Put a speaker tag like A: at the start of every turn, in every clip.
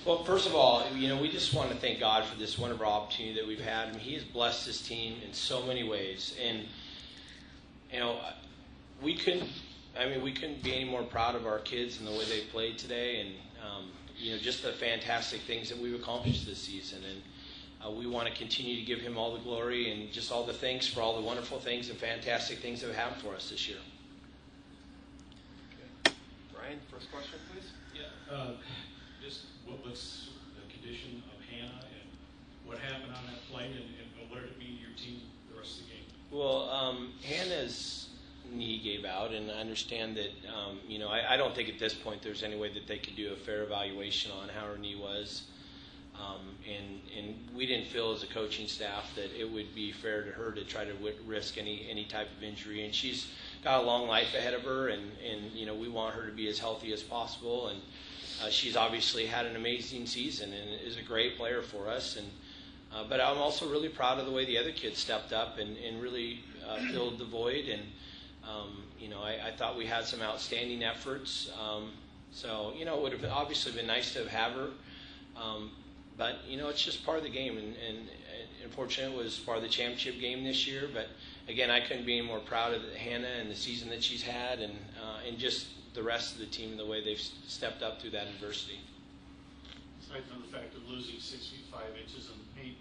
A: Well, first of all, we just want to thank God for this wonderful opportunity that we've had. I mean, He has blessed this team in so many ways, and we couldn't be any more proud of our kids and the way they played today, and just the fantastic things that we've accomplished this season. And we want to continue to give Him all the glory and just all the thanks for all the wonderful things and fantastic things that have happened for us this year.
B: Okay. Brian, first question, please.
C: Yeah. Just what was the condition of Hannah and what happened on that play, and what did it mean to your team the rest of the game?
A: Well, Hannah's knee gave out, and I understand that, I don't think at this point there's any way that they could do a fair evaluation on how her knee was. And we didn't feel as a coaching staff that it would be fair to her to try to risk any type of injury. And she's got a long life ahead of her, and we want her to be as healthy as possible. And she's obviously had an amazing season and is a great player for us. But I'm also really proud of the way the other kids stepped up and really filled the void. And I thought we had some outstanding efforts. So it would have obviously been nice to have her. But, it's just part of the game. And unfortunately, it was part of the championship game this year. But, again, I couldn't be any more proud of Hannah and the season that she's had and just the rest of the team and the way they've stepped up through that adversity.
D: Aside from the fact of losing 6 feet 5 inches in paint,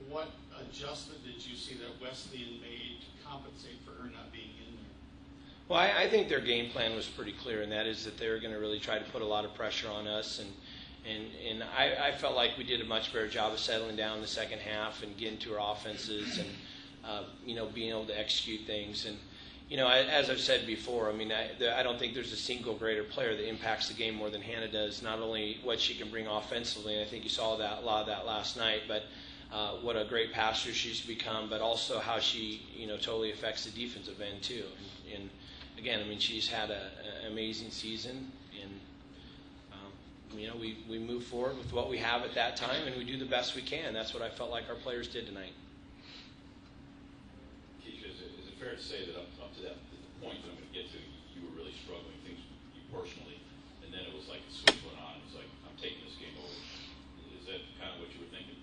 D: what adjustment did you see that Wesleyan made to compensate for her not being in there?
A: Well, I think their game plan was pretty clear, and that is that they were going to really try to put a lot of pressure on us. And I felt like we did a much better job of settling down in the second half and getting to our offenses and, being able to execute things. And, as I've said before, I don't think there's a single greater player that impacts the game more than Hannah does, not only what she can bring offensively, and I think you saw a lot of that last night, but what a great passer she's become, but also how she, totally affects the defensive end too. And again, she's had an amazing season, and we move forward with what we have at that time, and we do the best we can. That's what I felt like our players did tonight.
E: Keisha, is it fair to say that up to that point that I'm going to get to, you were really struggling, things you personally, and then it was like a switch went on. It was like, I'm taking this game over. Is that kind of what you were thinking?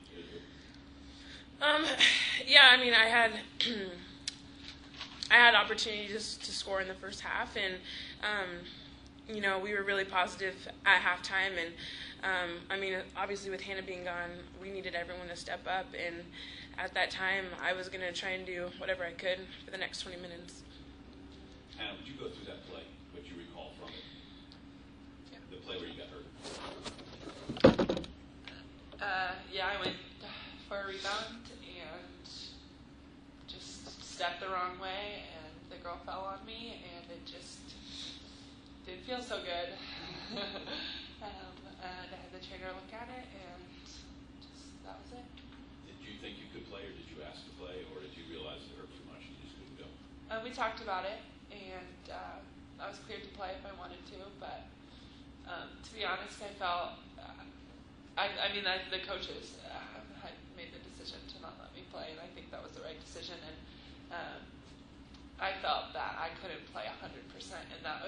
F: Yeah, I had opportunities to score in the first half, and we were really positive at halftime, and obviously with Hannah being gone, we needed everyone to step up, and at that time, I was going to try and do whatever I could for the next 20 minutes.
E: Hannah, would you go through that play, what you recall from it? Yeah. The play where you got hurt?
F: I went for a rebound and just stepped the wrong way, and the girl fell on me, and it just didn't feel so good. And I had the trainer look at it, and that was it.
E: Did you think you could play, or did you ask to play, or did you realize it hurt too much and you just couldn't go?
F: We talked about it, and I was cleared to play if I wanted to, but to be honest, I felt, the coaches had made the decision to not let me play, and I think that was the right decision, and I felt that I couldn't play 100%, and that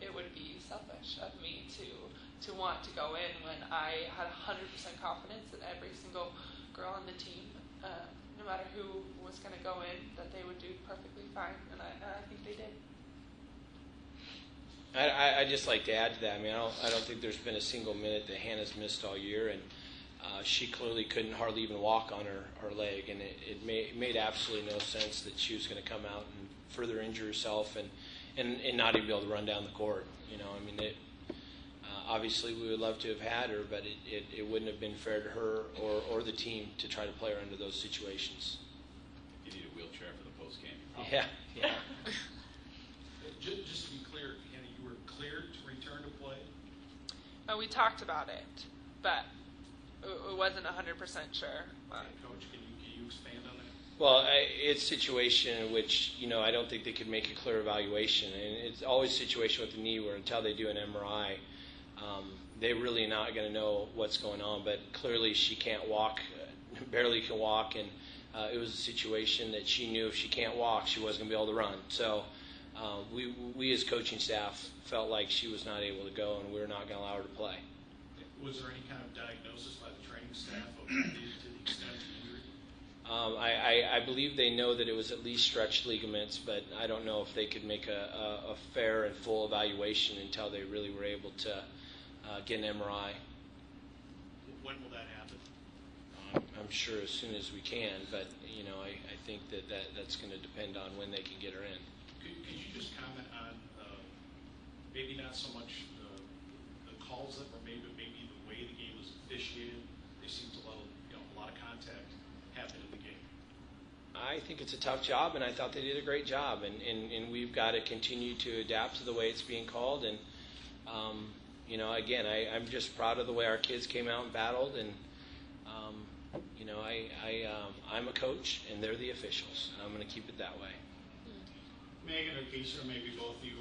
F: it would be selfish of me to want to go in when I had 100% confidence in every single girl on the team, no matter who was going to go in, that they would do perfectly fine, and I think they did.
A: I'd just like to add to that. I don't think there's been a single minute that Hannah's missed all year, and she clearly couldn't hardly even walk on her leg, and it made absolutely no sense that she was going to come out and further injure herself and not even be able to run down the court. Obviously we would love to have had her, but it wouldn't have been fair to her or the team to try to play her under those situations.
E: If you need a wheelchair for the post game.
A: Yeah.
D: Just to be clear, Hannah, you were cleared to return to play?
F: We talked about it, but it wasn't 100% sure.
D: Coach, can you expand on that?
A: Well, it's a situation in which, I don't think they could make a clear evaluation. And it's always a situation with the knee where until they do an MRI, they're really not going to know what's going on. But clearly she can't walk, barely can walk, and it was a situation that she knew if she can't walk, she wasn't going to be able to run. So we as coaching staff felt like she was not able to go, and we were not going to allow her to play.
C: Was there any kind of diagnosis by the training staff of to the extent of injury?
A: I believe they know that it was at least stretched ligaments, but I don't know if they could make a fair and full evaluation until they really were able to get an MRI.
C: When will that happen?
A: I'm sure as soon as we can, but I think that's going to depend on when they can get her in.
C: Could you just comment on maybe not so much the calls that were made, but maybe the way the game was officiated? There seemed a lot of contact happened in the game.
A: I think it's a tough job, and I thought they did a great job, and we've got to continue to adapt to the way it's being called. And again, I'm just proud of the way our kids came out and battled, and I'm a coach, and they're the officials, and I'm going to keep it that way.
D: Megan or Keisha, maybe both of you,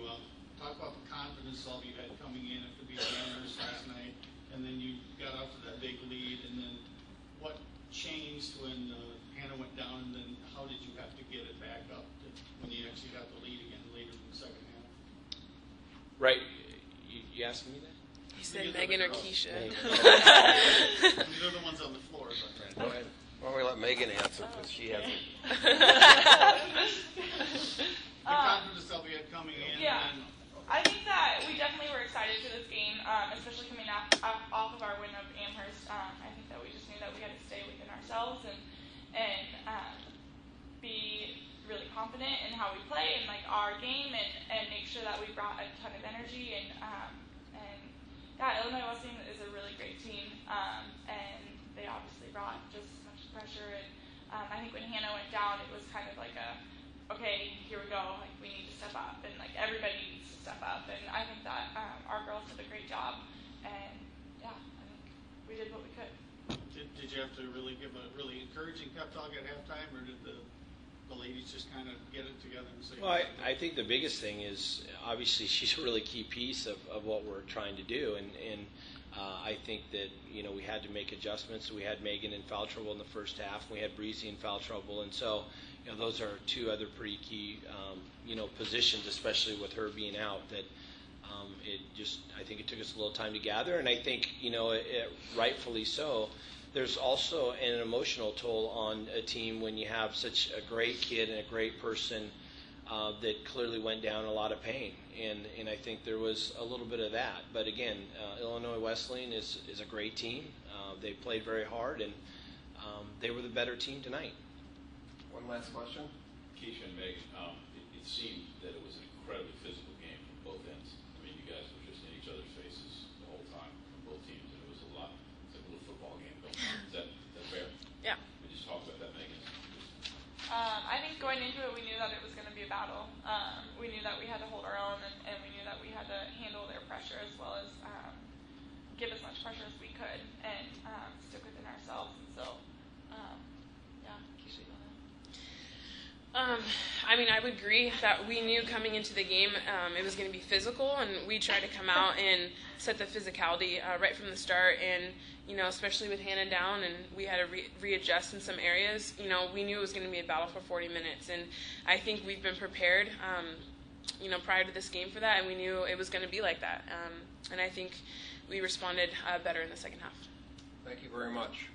D: talk about the confidence level you had coming in after being gamers last night, and then you got out to that big lead, and then what changed when Hannah went down, and then how did you have to get it back up when you actually got the lead again later in the second half?
A: Right. You asked me that?
G: He said Megan or Keisha.
D: They're the ones on the floor. But.
A: Go ahead.
B: Why don't we let Megan answer, because she hasn't.
D: The confidence level you had coming in.
H: Yeah.
D: And
H: I think that we definitely were excited for this game, especially coming off of our win of Amherst. I think that we just knew that we had to stay within ourselves and be really confident in how we play and like our game and make sure that we brought a ton of energy and Illinois Wesleyan is a really great team and they obviously brought just as much pressure and I think when Hannah went down it was kind of like okay, here we go, like we need to step up and like everybody needs to step up and I think that our girls did a great job and yeah, I think we did what we could.
D: did you have to really give a really encouraging pep talk at halftime, or did the ladies just kind of get it together and say?
A: Well, I think the biggest thing is obviously she's a really key piece of what we're trying to do, and I think that we had to make adjustments. We had Megan in foul trouble in the first half. We had Breezy in foul trouble, and so those are two other pretty key positions, especially with her being out. That I think it took us a little time to gather, and I think rightfully so. There's also an emotional toll on a team when you have such a great kid and a great person that clearly went down a lot of pain, and I think there was a little bit of that. But again, Illinois Wesleyan is a great team. They played very hard, and they were the better team tonight.
B: One last question.
E: Keisha and Megan, it seemed that it was an incredibly physical game from both ends. I mean, you guys were just in each other's faces the whole time from both teams, and it was a lot. It's like a little football game going on. Is that fair?
G: Yeah.
E: We just talked about that, Megan.
H: I think going into it, we knew that it was going to be a battle. We knew that we had to hold our own, and we knew that we had to handle their pressure as well as give as much pressure as we could and stick within ourselves. And so, yeah, Keisha, you want to?
G: I would agree that we knew coming into the game it was going to be physical, and we tried to come out and set the physicality right from the start. And especially with Hannah down, and we had to readjust in some areas. We knew it was going to be a battle for 40 minutes, and I think we've been prepared, prior to this game for that, and we knew it was going to be like that. And I think we responded better in the second half.
B: Thank you very much.